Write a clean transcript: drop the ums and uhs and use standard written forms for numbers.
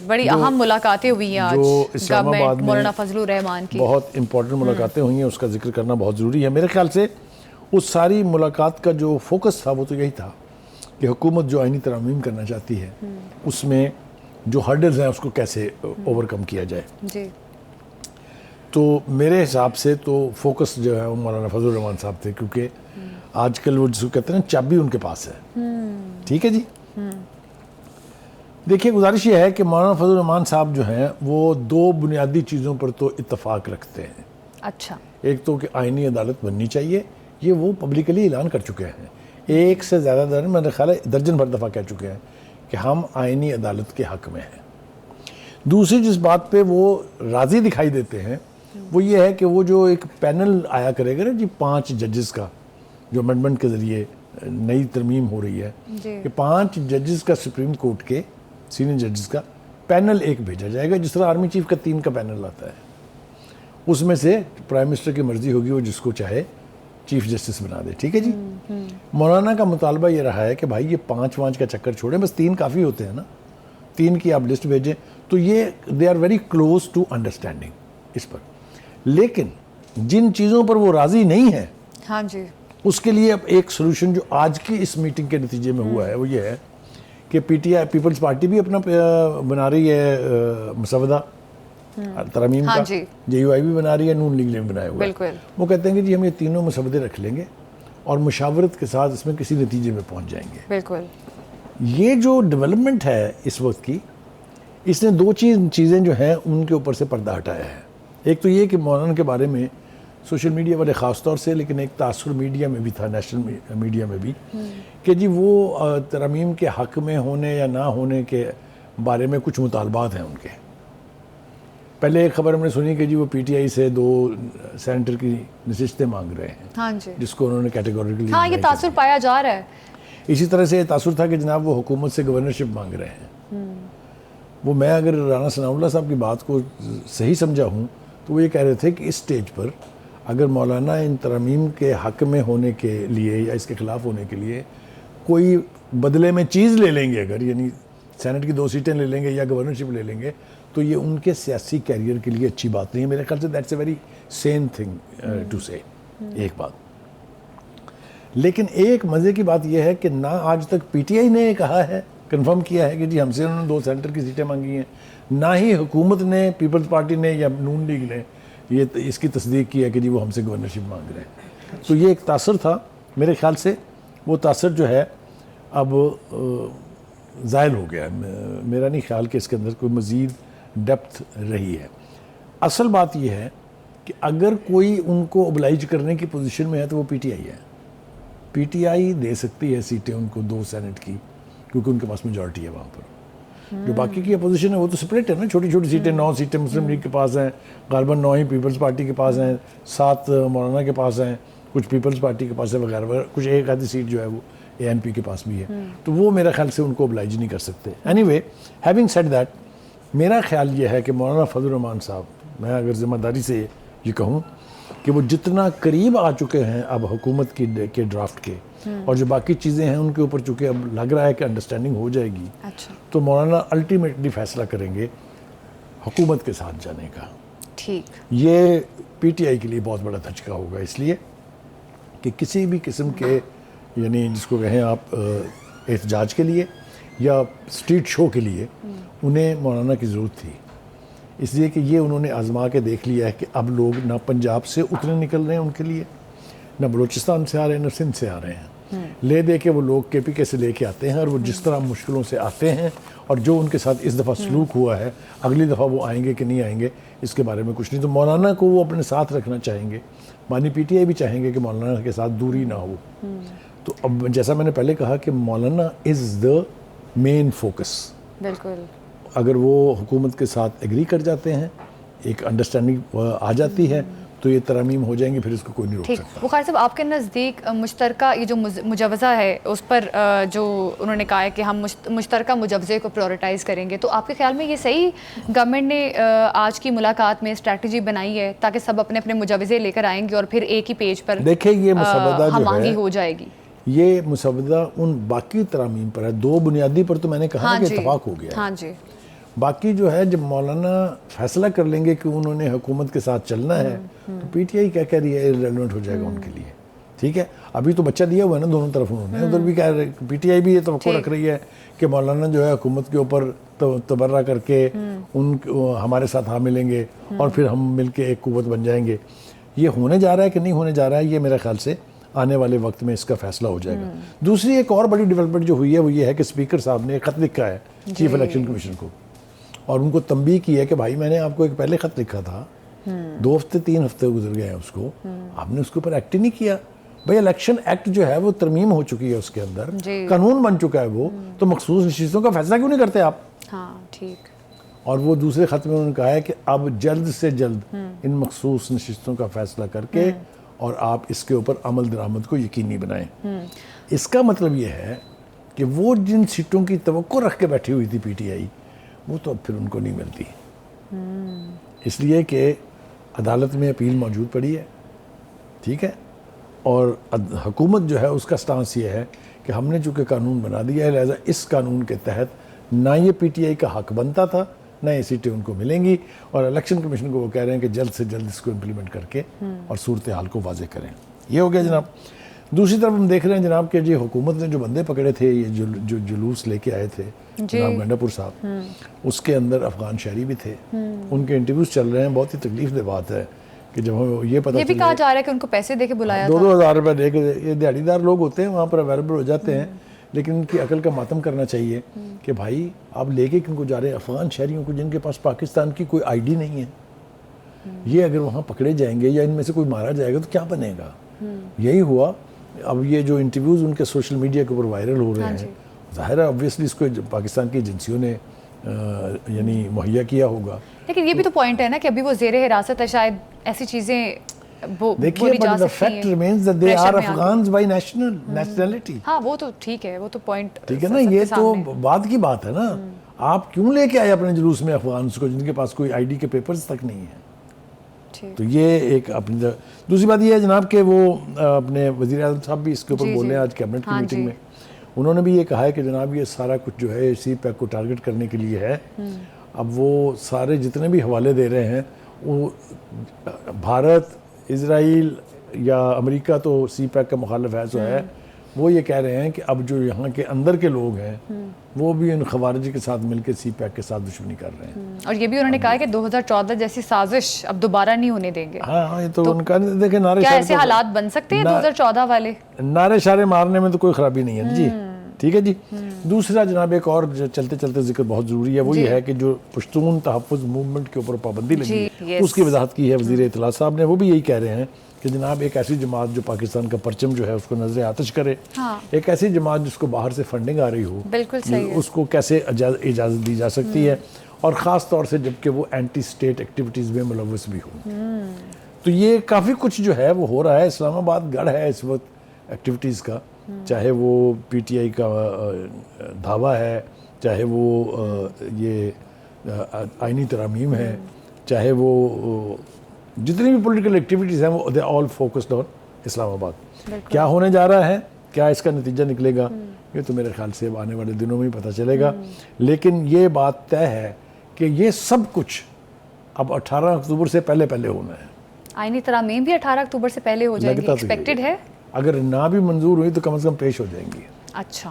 بڑی اہم ملاقاتیں ہوئی ہیں آج جو اسلام آباد میں مولانا فضل الرحمان کی بہت امپورٹنٹ ملاقاتیں ہوئی ہیں، اس کا ذکر کرنا بہت ضروری ہے. میرے خیال سے اس ساری ملاقات کا جو فوکس تھا وہ تو یہی تھا کہ حکومت جو آئینی ترامیم کرنا چاہتی ہے اس میں جو ہرڈلز ہیں اس کو کیسے اوور کم کیا جائے. جی تو میرے حساب سے تو فوکس جو ہے وہ مولانا فضل الرحمان صاحب تھے، کیونکہ آج کل وہ جس کو کہتے ہیں نا چابی ان کے پاس ہے. ٹھیک ہے جی. دیکھیے، گزارش یہ ہے کہ مولانا فضل الرحمان صاحب جو ہیں وہ دو بنیادی چیزوں پر تو اتفاق رکھتے ہیں. اچھا. ایک تو کہ آئینی عدالت بننی چاہیے، یہ وہ پبلکلی اعلان کر چکے ہیں. ایک سے زیادہ در میرے خیال ہے درجن بھر دفعہ کہہ چکے ہیں کہ ہم آئینی عدالت کے حق میں ہیں. دوسری جس بات پہ وہ راضی دکھائی دیتے ہیں وہ یہ ہے کہ وہ جو ایک پینل آیا کرے گا نا جی 5 ججز کا، جو امینڈمنٹ کے ذریعے نئی ترمیم ہو رہی ہے، کہ 5 ججز کا سپریم کورٹ کے سینئر ججز کا پینل ایک بھیجا جائے گا، جس طرح آرمی چیف کا 3 کا پینل آتا ہے. اس میں سے پرائم منسٹر کی مرضی ہوگی، وہ جس کو چاہے چیف جسٹس بنا دے. ٹھیک ہے جی. مولانا کا مطالبہ یہ رہا ہے کہ بھائی یہ 5 کا چکر چھوڑیں، بس 3 کافی ہوتے ہیں نا، 3 کی آپ لسٹ بھیجیں. تو یہ they are very close to understanding اس پر. لیکن جن چیزوں پر وہ راضی نہیں ہے، ہاں جی، اس کے لیے اب ایک سلوشن جو آج کی اس میٹنگ کے نتیجے میں ہوا ہے وہ یہ ہے کہ پی ٹی آئی پیپلز پارٹی بھی اپنا بنا رہی ہے مسودہ ترامیم کا، جے یو آئی بھی بنا رہی ہے، نون لیگ نے بھی بنایا ہوا ہے. وہ کہتے ہیں کہ جی ہم یہ تینوں مسودے رکھ لیں گے اور مشاورت کے ساتھ اس میں کسی نتیجے میں پہنچ جائیں گے. بالکل. یہ جو ڈیولپمنٹ ہے اس وقت کی، اس نے 2 چیزیں جو ہیں ان کے اوپر سے پردہ ہٹایا ہے. ایک تو یہ کہ مولانا کے بارے میں سوشل میڈیا والے خاص طور سے، لیکن ایک تاثر میڈیا میں بھی تھا، نیشنل میڈیا میں بھی، کہ جی وہ ترامیم کے حق میں ہونے یا نہ ہونے کے بارے میں کچھ مطالبات ہیں ان کے. پہلے ایک خبر ہم نے سنی کہ جی وہ پی ٹی آئی سے 2 سینیٹر کی نشستیں مانگ رہے ہیں. ہاں جی. جس کو انہوں نے کیٹیگوریکلی، ہاں یہ تاثر پایا جا رہا ہے. اسی طرح سے یہ تاثر تھا کہ جناب وہ حکومت سے گورنرشپ مانگ رہے ہیں. وہ میں اگر رانا ثناء اللہ صاحب کی بات کو صحیح سمجھا ہوں تو وہ یہ کہہ رہے تھے کہ اس سٹیج پر اگر مولانا ان ترامیم کے حق میں ہونے کے لیے یا اس کے خلاف ہونے کے لیے کوئی بدلے میں چیز لے لیں گے، اگر یعنی سینٹ کی 2 سیٹیں لے لیں گے یا گورنرشپ لے لیں گے، تو یہ ان کے سیاسی کیریئر کے لیے اچھی بات نہیں ہے. میرے خیال سے that's a very sane thing to say. ایک بات. لیکن ایک مزے کی بات یہ ہے کہ نہ آج تک پی ٹی آئی نے کہا ہے، کنفرم کیا ہے کہ جی ہم سے انہوں نے 2 سینیٹر کی سیٹیں مانگی ہیں، نہ ہی حکومت نے، پیپلز پارٹی نے یا نون لیگ نے یہ اس کی تصدیق کی ہے کہ جی وہ ہم سے گورنرشپ مانگ رہے ہیں. تو یہ ایک تاثر تھا. میرے خیال سے وہ تاثر جو ہے اب زائل ہو گیا. میرا نہیں خیال کہ اس کے اندر کوئی مزید ڈیپتھ رہی ہے. اصل بات یہ ہے کہ اگر کوئی ان کو اوبلائج کرنے کی پوزیشن میں ہے تو وہ پی ٹی آئی ہے. پی ٹی آئی دے سکتی ہے سیٹیں ان کو 2 سینٹ کی، کیونکہ ان کے پاس میجورٹی ہے وہاں پر. جو باقی کی اپوزیشن ہے وہ تو سپلٹ ہے نا، چھوٹی چھوٹی سیٹیں، 9 سیٹیں مسلم لیگ کے پاس ہیں، غالباً 9 ہی پیپلز پارٹی کے پاس ہیں، 7 مولانا کے پاس ہیں، کچھ پیپلز پارٹی کے پاس ہے وغیرہ وغیرہ، کچھ ایک آدھی سیٹ جو ہے وہ اے این پی کے پاس بھی ہے. تو وہ میرا خیال سے ان کو oblige نہیں کر سکتے. Any way, having said that, میرا خیال یہ ہے کہ مولانا فضل الرحمان صاحب، میں اگر ذمہ داری سے یہ کہوں کہ وہ جتنا قریب آ چکے ہیں اب حکومت کے ڈرافٹ کے، اور جو باقی چیزیں ہیں ان کے اوپر چونکہ اب لگ رہا ہے کہ انڈرسٹینڈنگ ہو جائے گی، تو مولانا الٹیمیٹلی فیصلہ کریں گے حکومت کے ساتھ جانے کا. ٹھیک. یہ پی ٹی آئی کے لیے بہت بڑا دھچکا ہوگا، اس لیے کہ کسی بھی قسم کے یعنی جس کو کہیں آپ احتجاج کے لیے یا اسٹریٹ شو کے لیے انہیں مولانا کی ضرورت تھی. اس لیے کہ یہ انہوں نے آزما کے دیکھ لیا ہے کہ اب لوگ نہ پنجاب سے اتنے نکل رہے ہیں ان کے لیے، نہ بلوچستان سے آ رہے ہیں، نہ سندھ سے آ رہے ہیں. لے دے کے وہ لوگ کے پی کے سے لے کے آتے ہیں، اور وہ جس طرح مشکلوں سے آتے ہیں اور جو ان کے ساتھ اس دفعہ سلوک ہوا ہے، اگلی دفعہ وہ آئیں گے کہ نہیں آئیں گے اس کے بارے میں کچھ نہیں. تو مولانا کو وہ اپنے ساتھ رکھنا چاہیں گے. بانی پی ٹی آئی بھی چاہیں گے کہ مولانا کے ساتھ دوری نہ ہو. تو اب جیسا میں نے پہلے کہا کہ مولانا از دا مین فوکس. بالکل. اگر وہ حکومت کے ساتھ ایگری کر جاتے ہیں، ایک انڈرسٹینڈنگ آ جاتی ہے، تو یہ ترامیم ہو جائیں گے، پھر اس کو کوئی نہیں روک سکتا. بخاری صاحب، آپ کے نزدیک مشترکہ یہ جو مجوزہ ہے اس پر جو انہوں نے کہا ہے کہ ہم مشترکہ مجوزے کو پریورٹائز کریں گے، تو آپ کے خیال میں یہ صحیح گورنمنٹ نے آج کی ملاقات میں اسٹریٹجی بنائی ہے تاکہ سب اپنے اپنے مجوزے لے کر آئیں گے اور پھر ایک ہی پیج پر دیکھیں یہ مسودہ ہم آہنگی ہو جائے گی؟ یہ مسودہ ان باقی ترامیم پر ہے، 2 بنیادی پر تو میں نے کہا کہ اتفاق ہو گیا ہے. ہاں جی. باقی جو ہے جب مولانا فیصلہ کر لیں گے کہ انہوں نے حکومت کے ساتھ چلنا ہے تو پی ٹی آئی کیا کہہ رہی ہے ریلیونٹ ہو جائے گا ان کے لیے. ٹھیک ہے, ابھی تو بچہ دیا ہوا ہے نا دونوں طرف انہوں نے, ادھر بھی کہہ رہے, پی ٹی آئی بھی یہ توقع رکھ رہی ہے کہ مولانا جو ہے حکومت کے اوپر تبرہ کر کے ہمارے ساتھ ملیں گے اور پھر ہم مل کے ایک قوت بن جائیں گے. یہ ہونے جا رہا ہے کہ نہیں ہونے جا رہا ہے, یہ میرے خیال سے آنے والے وقت میں اس کا فیصلہ ہو جائے گا. دوسری ایک اور بڑی ڈیولپمنٹ جو ہوئی ہے وہ یہ ہے کہ اسپیکر صاحب نے ایک خط لکھا ہے چیف الیکشن کمیشن کو, اور ان کو تنبیہ کی ہے کہ بھائی میں نے آپ کو ایک پہلے خط لکھا تھا, 2 ہفتے 3 ہفتے گزر گئے ہیں اس کو, آپ نے اس کے اوپر ایکٹ ہی نہیں کیا. بھائی الیکشن ایکٹ جو ہے وہ ترمیم ہو چکی ہے, اس کے اندر قانون بن چکا ہے وہ, تو مخصوص نشستوں کا فیصلہ کیوں نہیں کرتے آپ؟ ہاں ٹھیک. اور وہ دوسرے خط میں انہوں نے کہا ہے کہ اب جلد سے جلد ان مخصوص نشستوں کا فیصلہ کر کے اور آپ اس کے اوپر عمل درآمد کو یقینی بنائیں. اس کا مطلب یہ ہے کہ وہ جن سیٹوں کی توقع رکھ کے بیٹھی ہوئی تھی پی ٹی آئی, وہ تو اب پھر ان کو نہیں ملتی, اس لیے کہ عدالت میں اپیل موجود پڑی ہے. ٹھیک ہے, اور حکومت جو ہے اس کا سٹانس یہ ہے کہ ہم نے چونکہ قانون بنا دیا ہے, لہذا اس قانون کے تحت نہ یہ پی ٹی آئی کا حق بنتا تھا نہ یہ سیٹیں ان کو ملیں گی, اور الیکشن کمیشن کو وہ کہہ رہے ہیں کہ جلد سے جلد اس کو امپلیمنٹ کر کے اور صورتحال کو واضح کریں. یہ ہو گیا جناب. دوسری طرف ہم دیکھ رہے ہیں جناب کہ جی حکومت نے جو بندے پکڑے تھے, یہ جو جلوس لے کے آئے تھے جناب گنڈا پور صاحب, اس کے اندر افغان شہری بھی تھے, ان کے انٹرویوز چل رہے ہیں. بہت ہی تکلیف دہ بات ہے کہ جب ہمیں یہ پتہ یہ بھی کہا جا رہا ہے کہ ان کو پیسے دے کے بلایا تھا, 2,000 روپے دے کے. یہ دیہڑی دار لوگ ہوتے ہیں, وہاں پر اویلیبل ہو جاتے ہیں, لیکن ان کی عقل کا ماتم کرنا چاہیے کہ بھائی آپ لے کے کن کو جا رہے ہیں؟ افغان شہریوں کو جن کے پاس پاکستان کی کوئی آئی ڈی نہیں ہے. یہ اگر وہاں پکڑے جائیں گے یا ان میں سے کوئی مارا جائے گا تو کیا بنے گا؟ یہی ہوا. اب یہ جو انٹرویوز ان کے سوشل میڈیا کے اوپر وائرل ہو رہے ہیں, ظاہر ہے آبویسلی اس کو پاکستان کی ایجنسیوں نے یعنی مہیا کیا ہوگا. لیکن یہ بھی تو پوائنٹ ہے نا کہ ابھی وہ زیر حراست ہے, شاید ایسی چیزیں دیکھیے, but the fact remains that they are Afghans by nationality. ہاں وہ تو ٹھیک ہے, وہ تو پوائنٹ ٹھیک ہے نا, یہ تو بعد کی بات ہے نا. آپ کیوں لے کے آئے اپنے جلوس میں افغانس کو جن کے پاس کوئی آئی ڈی کے پیپرز تک نہیں ہیں؟ تو یہ ایک اپنی. دوسری بات یہ ہے جناب کہ وہ اپنے وزیر اعظم صاحب بھی اس کے اوپر بول رہے ہیں آج کیبنٹ کی میٹنگ میں. انہوں نے بھی یہ کہا ہے کہ جناب یہ سارا کچھ جو ہے سی پیک کو ٹارگٹ کرنے کے لیے ہے. اب وہ سارے جتنے بھی حوالے دے رہے ہیں, وہ بھارت, اسرائیل یا امریکہ تو سی پیک کا مخالف ہے, جو ہے وہ یہ کہہ رہے ہیں کہ اب جو یہاں کے اندر کے لوگ ہیں وہ بھی ان خوارج کے ساتھ مل کے سی پیک کے ساتھ دشمنی کر رہے ہیں. اور یہ بھی انہوں نے کہا کہ 2014 جیسی سازش اب دوبارہ نہیں ہونے دیں گے. ہاں یہ تو ان کا دیکھیں, نعرے کیا ایسے حالات بن سکتے ہیں 2014 والے؟ نعرے شارے مارنے میں تو کوئی خرابی نہیں ہے جی. ٹھیک ہے جی. دوسرا جناب ایک اور چلتے چلتے ذکر بہت ضروری ہے, وہ یہ ہے کہ جو پشتون تحفظ موومنٹ کے اوپر پابندی لگی ہے اس کی وضاحت کی ہے وزیر اطلاع صاحب نے. وہ بھی یہی کہہ رہے ہیں کہ جناب ایک ایسی جماعت جو پاکستان کا پرچم جو ہے اس کو نظر آتش کرے, ایک ایسی جماعت جس کو باہر سے فنڈنگ آ رہی ہو, بالکل صحیح, اس کو کیسے اجازت دی جا سکتی ہے, اور خاص طور سے جب کہ وہ اینٹی اسٹیٹ ایکٹیویٹیز میں ملوث بھی ہوں. تو یہ کافی کچھ جو ہے وہ ہو رہا ہے. اسلام آباد گڑھ ہے اس وقت ایکٹیویٹیز کا, چاہے وہ پی ٹی آئی کا دھاوا ہے, چاہے وہ یہ آئینی ترامیم ہے, چاہے وہ جتنی بھی پولیٹیکل ایکٹیویٹیز ہیں وہ دے آل فوکسڈ آن اسلام آباد. کیا ہونے جا رہا ہے, کیا اس کا نتیجہ نکلے گا, یہ تو میرے خیال سے آنے والے دنوں میں ہی پتہ چلے گا. لیکن یہ بات طے ہے کہ یہ سب کچھ اب 18 اکتوبر سے پہلے ہونا ہے. آئینی ترامیم بھی 18 اکتوبر سے پہلے ہو جائے گی, ایکسپیکٹڈ ہے. اگر نہ بھی منظور ہوئی تو کم از کم پیش ہو جائیں گی. اچھا.